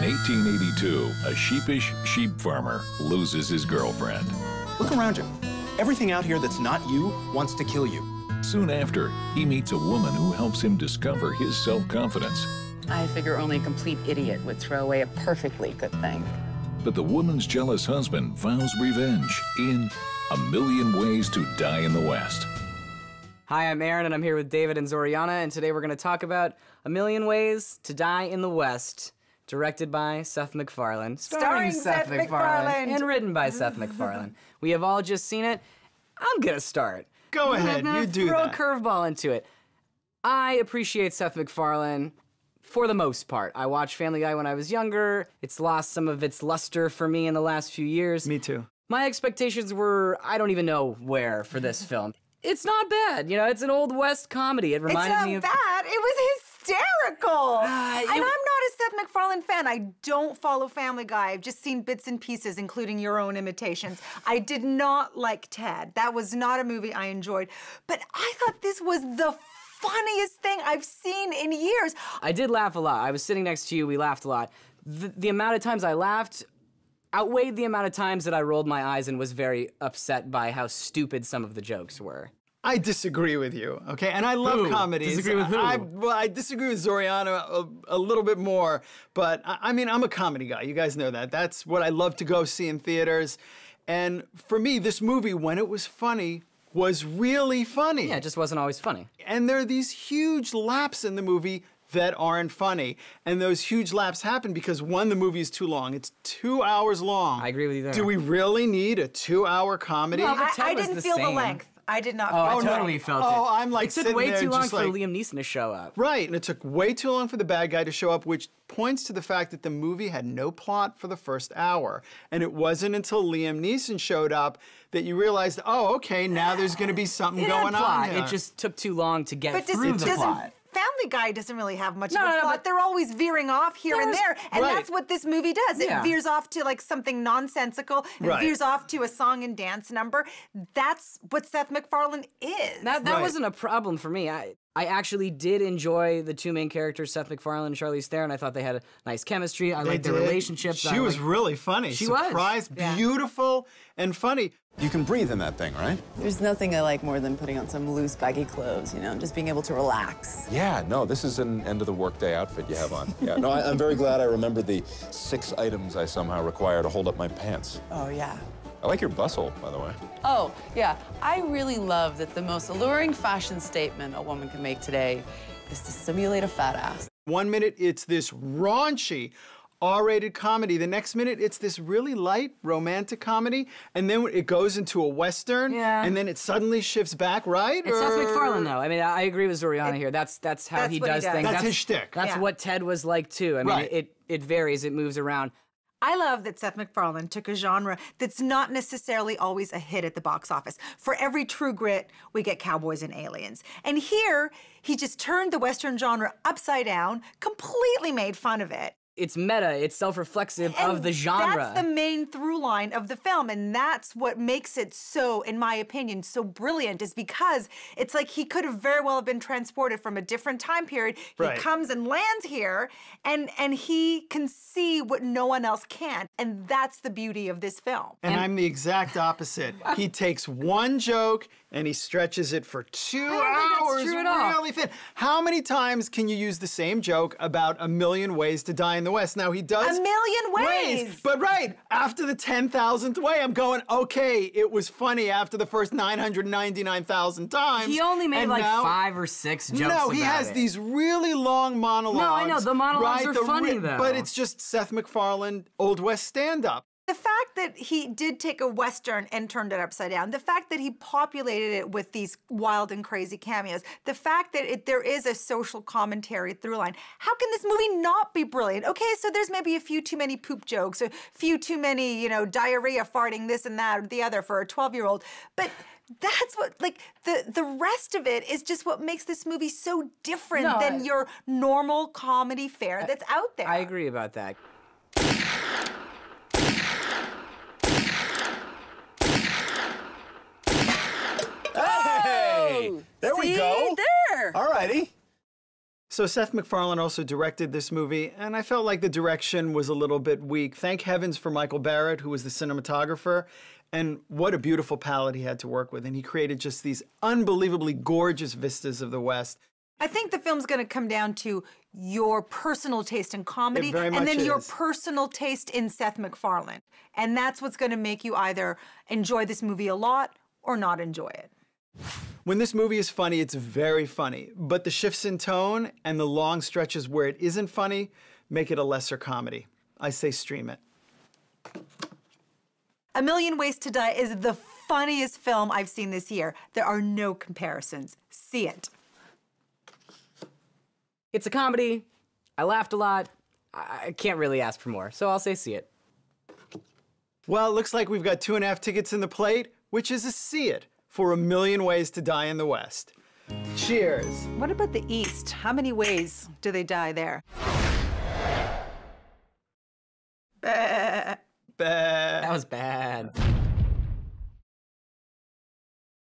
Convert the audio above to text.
1882, a sheepish sheep farmer loses his girlfriend. Look around you. Everything out here that's not you wants to kill you. Soon after, he meets a woman who helps him discover his self-confidence. I figure only a complete idiot would throw away a perfectly good thing. But the woman's jealous husband vows revenge in A Million Ways to Die in the West. Hi, I'm Aaron, and I'm here with David and Zoriana, and today we're going to talk about A Million Ways to Die in the West, directed by Seth MacFarlane, starring Seth MacFarlane, and written by Seth MacFarlane. We have all just seen it. I'm going to start. Go ahead, you do throw that. a curveball into it. I appreciate Seth MacFarlane for the most part. I watched Family Guy when I was younger. It's lost some of its luster for me in the last few years. Me too. My expectations were, I don't even know where for this film. It's not bad, you know, it's an Old West comedy. It reminded me of... It's not bad, it was hysterical! And I'm not a Seth MacFarlane fan. I don't follow Family Guy. I've just seen bits and pieces, including your own imitations. I did not like Ted. That was not a movie I enjoyed. But I thought this was the funniest thing I've seen in years. I did laugh a lot. I was sitting next to you, we laughed a lot. The amount of times I laughed outweighed the amount of times that I rolled my eyes and was very upset by how stupid some of the jokes were. I disagree with you, okay? And I love comedies. Disagree with who? I disagree with Zoriana a little bit more, but I mean, I'm a comedy guy. You guys know that. That's what I love to go see in theaters. And for me, this movie, when it was funny, was really funny. Yeah, it just wasn't always funny. And there are these huge laps in the movie that aren't funny. And those huge laps happen because, one, the movie is too long. It's 2 hours long. I agree with you there. Do we really need a 2-hour comedy? No, but Ted I was didn't the feel the same. length. I did not Oh, feel I totally felt it. Oh, I'm like it took sitting way there too long just for like... Liam Neeson to show up. Right, and it took way too long for the bad guy to show up, which points to the fact that the movie had no plot for the first hour. And it wasn't until Liam Neeson showed up that you realized, oh, okay, now there's going to be something going on here. It just took too long to get But through the plot. Family Guy doesn't really have much of No, a no, plot. but They're always veering off here and there, and Right. that's what this movie does. It Yeah. veers off to like something nonsensical. It Right. veers off to a song and dance number. That's what Seth MacFarlane is. That Right. wasn't a problem for me. I actually did enjoy the two main characters, Seth MacFarlane and Charlize Theron. I thought they had a nice chemistry. I liked their relationship. She was really funny. She was. Surprised, Yeah. beautiful, and funny. You can breathe in that thing, right? There's nothing I like more than putting on some loose, baggy clothes, you know, just being able to relax. Yeah, no, this is an end-of-the-workday outfit you have on. Yeah, no, I'm very glad I remembered the 6 items I somehow require to hold up my pants. Oh, yeah. I like your bustle, by the way. Oh, yeah. I really love that the most alluring fashion statement a woman can make today is to simulate a fat ass. 1 minute, it's this raunchy, R-rated comedy. The next minute, it's this really light romantic comedy, and then it goes into a Western, and then it suddenly shifts back, right? It's Seth MacFarlane, though. I mean, I agree with Zoriana here. That's how that's he what he does does. things. That's his shtick. That's Yeah. what Ted was like, too. I mean, Right. it varies. It moves around. I love that Seth MacFarlane took a genre that's not necessarily always a hit at the box office. For every True Grit, we get cowboys and aliens. And here, he just turned the Western genre upside down, completely made fun of it. It's meta. It's self-reflexive of the genre. That's the main through line of the film, and that's what makes it so, in my opinion, so brilliant, is because it's like he could have very well been transported from a different time period. He comes and lands here, and he can see what no one else can, and that's the beauty of this film. And I'm the exact opposite. He takes one joke and he stretches it for 2 don't think that's hours true at all. really thin. How many times can you use the same joke about A Million Ways to Die in the West? Now he does A million ways. But after the 10,000th way, I'm going, okay, it was funny after the first 999,000 times. He only made and like now, 5 or 6 jokes No, he about has it. these really long monologues. No, I know, the monologues are funny, though. But it's just Seth MacFarlane, Old West stand-up. The fact that he did take a Western and turned it upside down, the fact that he populated it with these wild and crazy cameos, the fact that there is a social commentary through line, how can this movie not be brilliant? Okay, so there's maybe a few too many poop jokes, a few too many, you know, diarrhea farting this and that or the other for a 12-year-old, but that's what, like, the rest of it is just what makes this movie so different than your normal comedy fare that's out there. I agree about that. Hey! There we go. There. All righty. So Seth MacFarlane also directed this movie, and I felt like the direction was a little bit weak. Thank heavens for Michael Barrett, who was the cinematographer, and what a beautiful palette he had to work with. And he created just these unbelievably gorgeous vistas of the West. I think the film's going to come down to your personal taste in comedy and then your personal taste in Seth MacFarlane. And that's what's going to make you either enjoy this movie a lot or not enjoy it. When this movie is funny, it's very funny, but the shifts in tone and the long stretches where it isn't funny make it a lesser comedy. I say stream it. A Million Ways to Die is the funniest film I've seen this year. There are no comparisons. See it. It's a comedy. I laughed a lot. I can't really ask for more, so I'll say see it. Well, it looks like we've got 2.5 tickets in the plate, which is a see it for A Million Ways to Die in the West. Cheers. What about the East? How many ways do they die there? Bah. That was bad.